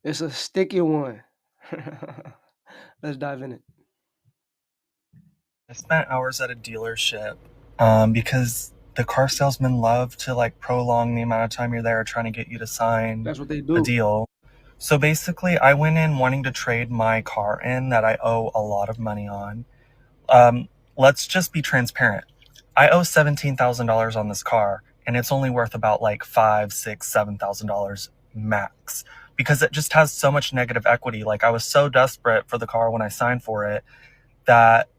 It's a sticky one. Let's dive in it. I spent hours at a dealership because the car salesmen love to like prolong the amount of time you're there trying to get you to sign That's what they a do. deal. So basically, I went in wanting to trade my car in that I owe a lot of money on. Um, let's just be transparent. I owe $17,000 on this car, and it's only worth about like five, six, $7,000 max because it just has so much negative equity. Like I was so desperate for the car when I signed for it that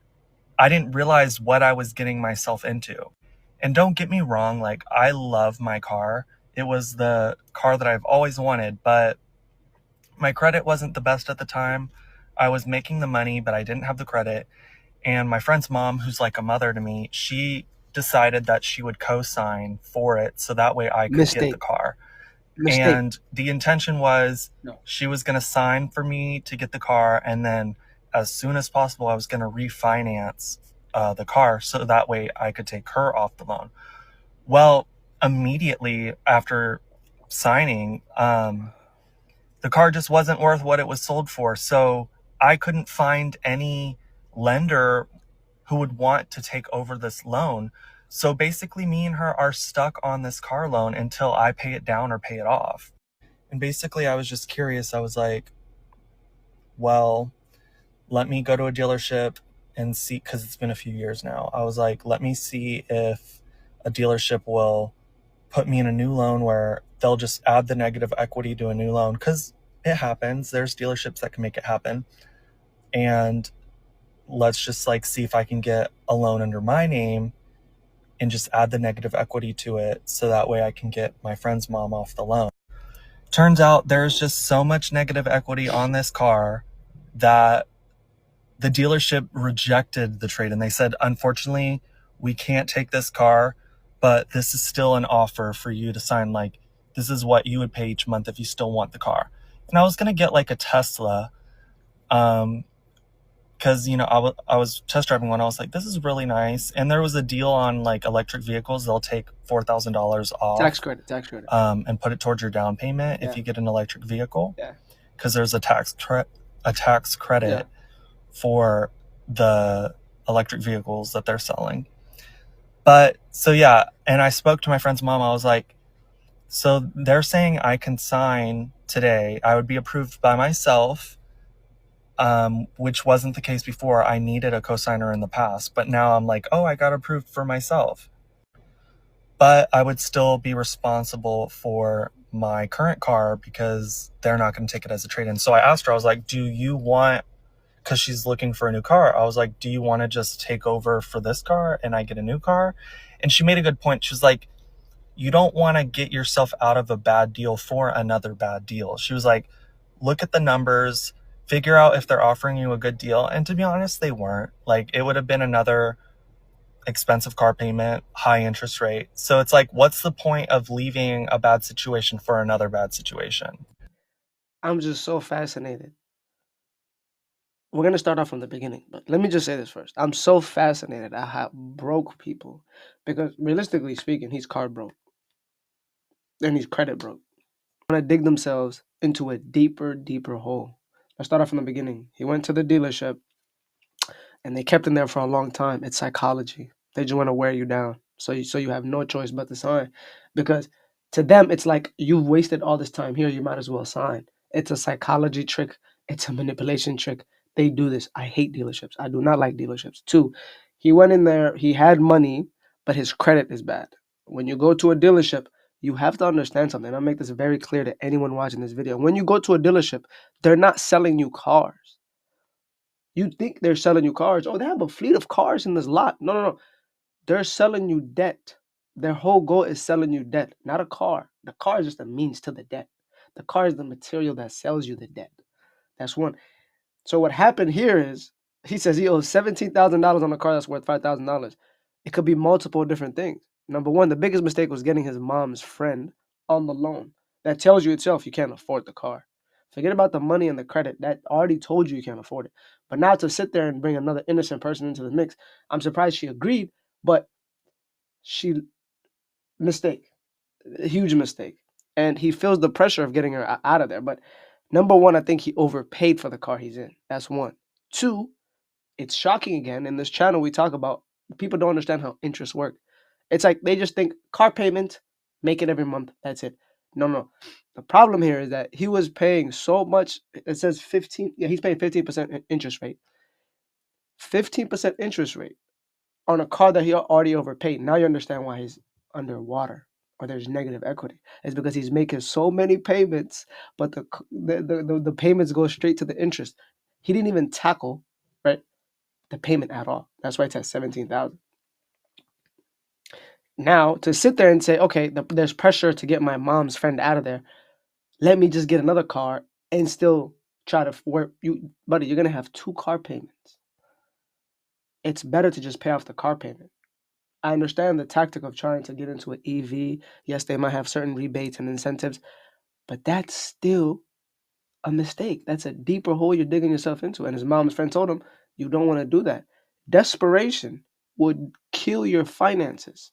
I didn't realize what I was getting myself into. And don't get me wrong, like I love my car. It was the car that I've always wanted, but my credit wasn't the best at the time. I was making the money, but I didn't have the credit. And my friend's mom, who's like a mother to me, she decided that she would co-sign for it so that way I could get the Mistake. car. Mistake. And the intention was No. she was going to sign for me to get the car, and then as soon as possible I was going to refinance the car so that way I could take her off the loan. Well, immediately after signing, the car just wasn't worth what it was sold for, so I couldn't find any lender who would want to take over this loan. So basically, me and her are stuck on this car loan until I pay it down or pay it off. And basically, I was just curious. I was like, well, let me go to a dealership and see, because it's been a few years now. I was like, let me see if a dealership will put me in a new loan where they'll just add the negative equity to a new loan, because it happens. There's dealerships that can make it happen. And let's just like see if I can get a loan under my name and just add the negative equity to it so that way I can get my friend's mom off the loan. Turns out there's just so much negative equity on this car that the dealership rejected the trade, and they said, unfortunately, we can't take this car, but this is still an offer for you to sign. Like, this is what you would pay each month if you still want the car. And I was going to get like a Tesla, um, because I was test driving one. I was like, this is really nice, and there was a deal on like electric vehicles. They'll take $4,000 Tax off, credit. Tax credit. and put it towards your down payment if Yeah. you get an electric vehicle, Yeah. because there's a tax Yeah. credit for the electric vehicles that they're selling. But so yeah, and I spoke to my friend's mom. I was like, so they're saying I can sign today. I would be approved by myself, which wasn't the case before. I needed a cosigner in the past, but now I'm like, oh, I got approved for myself. But I would still be responsible for my current car because they're not going to take it as a trade-in. So I asked her, I was like, do you want, because she's looking for a new car, I was like, do you want to just take over for this car and I get a new car? And she made a good point. She was like, you don't want to get yourself out of a bad deal for another bad deal. She was like, look at the numbers, figure out if they're offering you a good deal. And to be honest, they weren't. Like, it would have been another expensive car payment, high interest rate. So it's like, what's the point of leaving a bad situation for another bad situation? I'm just so fascinated. We're gonna start off from the beginning, but let me just say this first. I'm so fascinated at how broke people, because realistically speaking, he's car broke and he's credit broke. Want to dig themselves into a deeper, deeper hole. Let's start off from the beginning. He went to the dealership and they kept him there for a long time. It's psychology. They just want to wear you down. So you have no choice but to sign. Because to them it's like you've wasted all this time here, you might as well sign. It's a psychology trick, it's a manipulation trick. They do this. I hate dealerships. I do not like dealerships. Two, he went in there, he had money, but his credit is bad. When you go to a dealership, you have to understand something. I'll make this very clear to anyone watching this video. When you go to a dealership, they're not selling you cars. You think they're selling you cars. Oh, they have a fleet of cars in this lot. No, no, no. They're selling you debt. Their whole goal is selling you debt, not a car. The car is just a means to the debt. The car is the material that sells you the debt. That's one. So what happened here is he says he owes $17,000 on a car that's worth $5,000. It could be multiple different things. Number one, the biggest mistake was getting his mom's friend on the loan. That tells you itself you can't afford the car. Forget about the money and the credit. That already told you can't afford it. But now to sit there and bring another innocent person into the mix, I'm surprised she agreed, but she mistake, a huge mistake. And he feels the pressure of getting her out of there. But Number one, I think he overpaid for the car he's in. That's one. Two, it's shocking again. In this channel, we talk about people don't understand how interest work. It's like they just think car payment, make it every month. That's it. No, no. The problem here is that he was paying so much. It says 15. Yeah, he's paying 15% interest rate. 15% interest rate on a car that he already overpaid. Now you understand why he's underwater or there's negative equity. It's because he's making so many payments, but the payments go straight to the interest. He didn't even tackle, right, the payment at all. That's why it's at 17,000. Now to sit there and say, okay, there's pressure to get my mom's friend out of there. Let me just get another car and still try to work you, buddy. You're gonna have two car payments. It's better to just pay off the car payment. I understand the tactic of trying to get into an EV. Yes, they might have certain rebates and incentives, but that's still a mistake. That's a deeper hole you're digging yourself into. And his mom's friend told him, you don't want to do that. Desperation would kill your finances.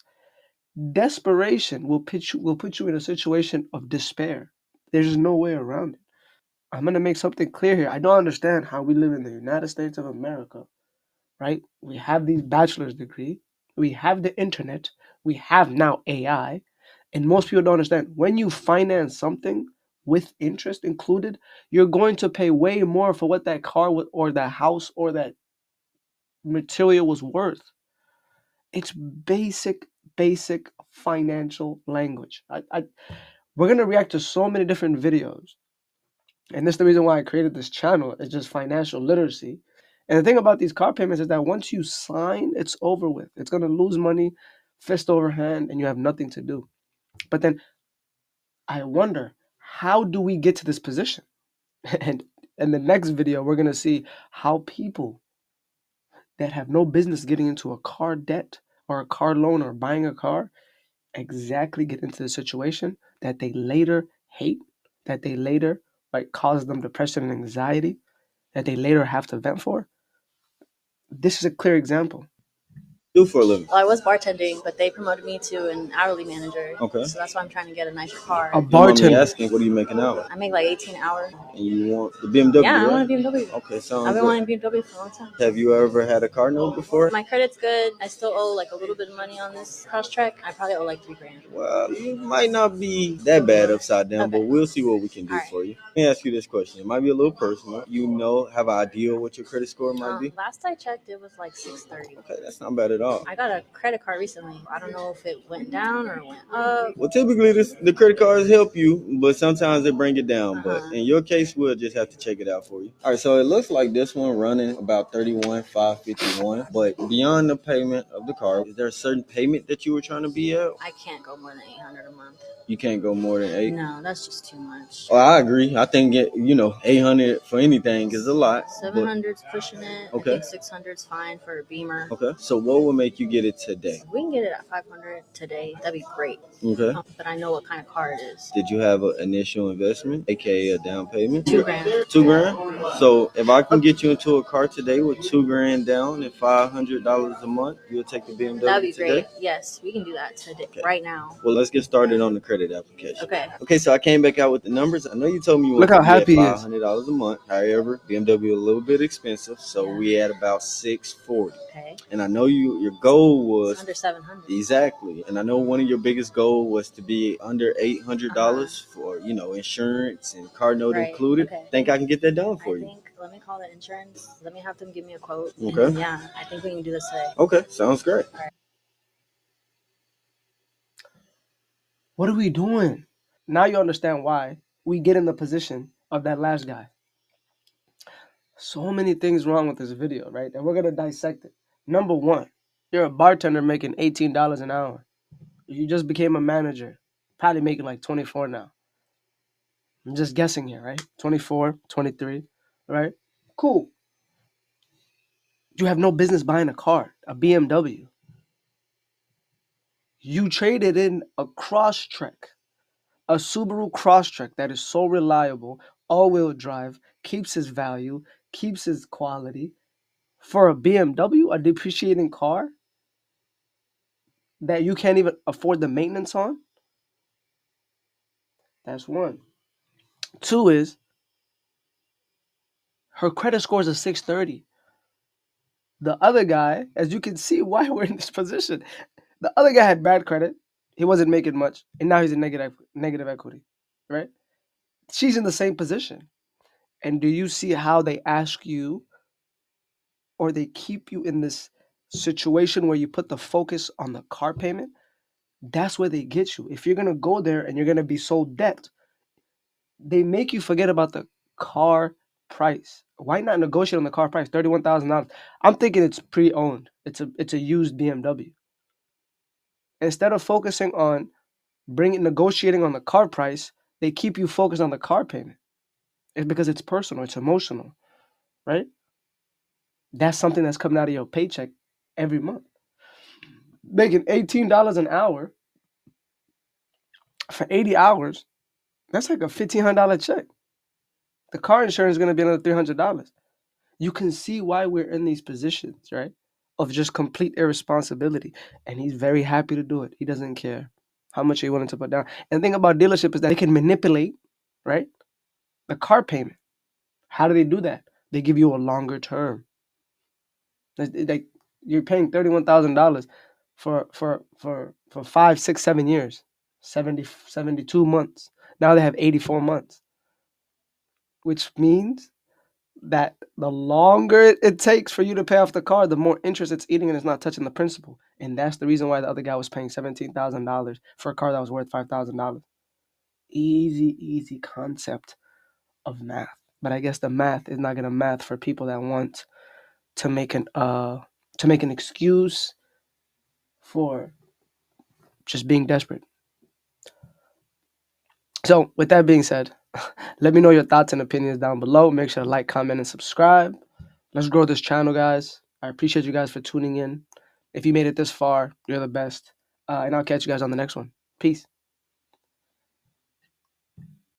Desperation will put you in a situation of despair. There's no way around it. I'm gonna make something clear here. I don't understand how we live in the United States of America, right? We have these bachelor's degree, we have the internet, we have now AI, and most people don't understand when you finance something with interest included, you're going to pay way more for what that car or that house or that material was worth. It's basic financial language. We're gonna react to so many different videos, and this is the reason why I created this channel. It's just financial literacy. And the thing about these car payments is that once you sign, it's over with. It's gonna lose money, fist over hand, and you have nothing to do. But then I wonder, how do we get to this position? And in the next video, we're gonna see how people that have no business getting into a car debt or a car loan or buying a car exactly get into the situation that they later hate, that they later like causes them depression and anxiety, that they later have to vent for. This is a clear example. Do for a living? Well, I was bartending, but they promoted me to an hourly manager. Okay. So that's why I'm trying to get a nicer car. A You want me bartender. asking, what are you making out? I make like 18 hours. And you want the BMW? Yeah, I want a BMW. Okay, sounds I've been wanting a BMW for a long time. Have you ever had a car note before? My credit's good. I still owe like a little bit of money on this cross track. I probably owe like $3,000. Well, it might not be that bad upside down, okay, but we'll see what we can do for you. Let me ask you this question. It might be a little personal. You know, have an idea what your credit score might be? Last I checked, it was like 630. Okay, that's not bad at all. I got a credit card recently. I don't know if it went down or went up. Well, typically the credit cards help you, but sometimes they bring it down. But in your case, we'll just have to check it out for you. All right, so it looks like this one running about 31,551. But beyond the payment of the car, is there a certain payment that you were trying to be at? I can't go more than 800 a month. You can't go more than 8? No, that's just too much. Oh, I agree. I think 800 for anything is a lot. 700's pushing it. Okay. I think 600's fine for a Beamer. Okay. So what will make you get it today? If we can get it at 500 today, that'd be great. Okay. But I know what kind of car it is. Did you have an initial investment, aka a down payment? $2,000. $2,000. So if I can get you into a car today with $2,000 down and $500 a month, you'll take the BMW. That'd be today? Great. Yes, we can do that today, okay, right now. Well, let's get started on the credit application. Okay. Okay. So I came back out with the numbers. I know you told me you Look wanted how to be happy at he is. $500 a month. However, BMW a little bit expensive, so yeah, we had about 640. Okay. And I know your goal was it's under 700. Exactly. And I know one of your biggest goals was to be under $800 for insurance and car note included. Okay. Think I can get that done for you? Let me call the insurance. Let me have them give me a quote. Okay. And yeah, I think we can do this today. Okay, sounds great. All right. What are we doing? Now you understand why we get in the position of that last guy. So many things wrong with this video, right? And we're gonna dissect it. Number one, you're a bartender making $18 an hour. You just became a manager, probably making like 24 now. I'm just guessing here, right? 24, 23, right? Cool. You have no business buying a car, a BMW. You traded in a Crosstrek, a Subaru Crosstrek that is so reliable, all-wheel drive, keeps its value, keeps its quality, for a BMW, a depreciating car that you can't even afford the maintenance on. That's one. Two is Her credit score is a 630. The other guy, as you can see why we're in this position, the other guy had bad credit. He wasn't making much, and now he's in negative equity, right? She's in the same position. And do you see how they ask you, or they keep you in this situation where you put the focus on the car payment? That's where they get you. If you're going to go there and you're going to be so debt, they make you forget about the car price. Why not negotiate on the car price? $31,000. I'm thinking it's pre-owned. It's a used BMW. Instead of focusing on negotiating on the car price, they keep you focused on the car payment. It's because it's personal, it's emotional, right? That's something that's coming out of your paycheck every month. Making $18 an hour for 80 hours, that's like a $1,500 check. The car insurance is going to be another $300. You can see why we're in these positions, right? Of just complete irresponsibility. And he's very happy to do it. He doesn't care how much he willing to put down. And the thing about dealership is that they can manipulate, right, the car payment. How do they do that? They give you a longer term. Like you're paying $31,000 for 5, 6, 7 years, 72 months. Now they have 84 months, which means that the longer it takes for you to pay off the car, the more interest it's eating, and it's not touching the principal. And that's the reason why the other guy was paying $17,000 for a car that was worth $5,000. Easy concept of math. But I guess the math is not gonna math for people that want to make an excuse for just being desperate. So with that being said, let me know your thoughts and opinions down below. Make sure to like, comment, and subscribe. Let's grow this channel, guys. I appreciate you guys for tuning in. If you made it this far, you're the best. And I'll catch you guys on the next one. Peace.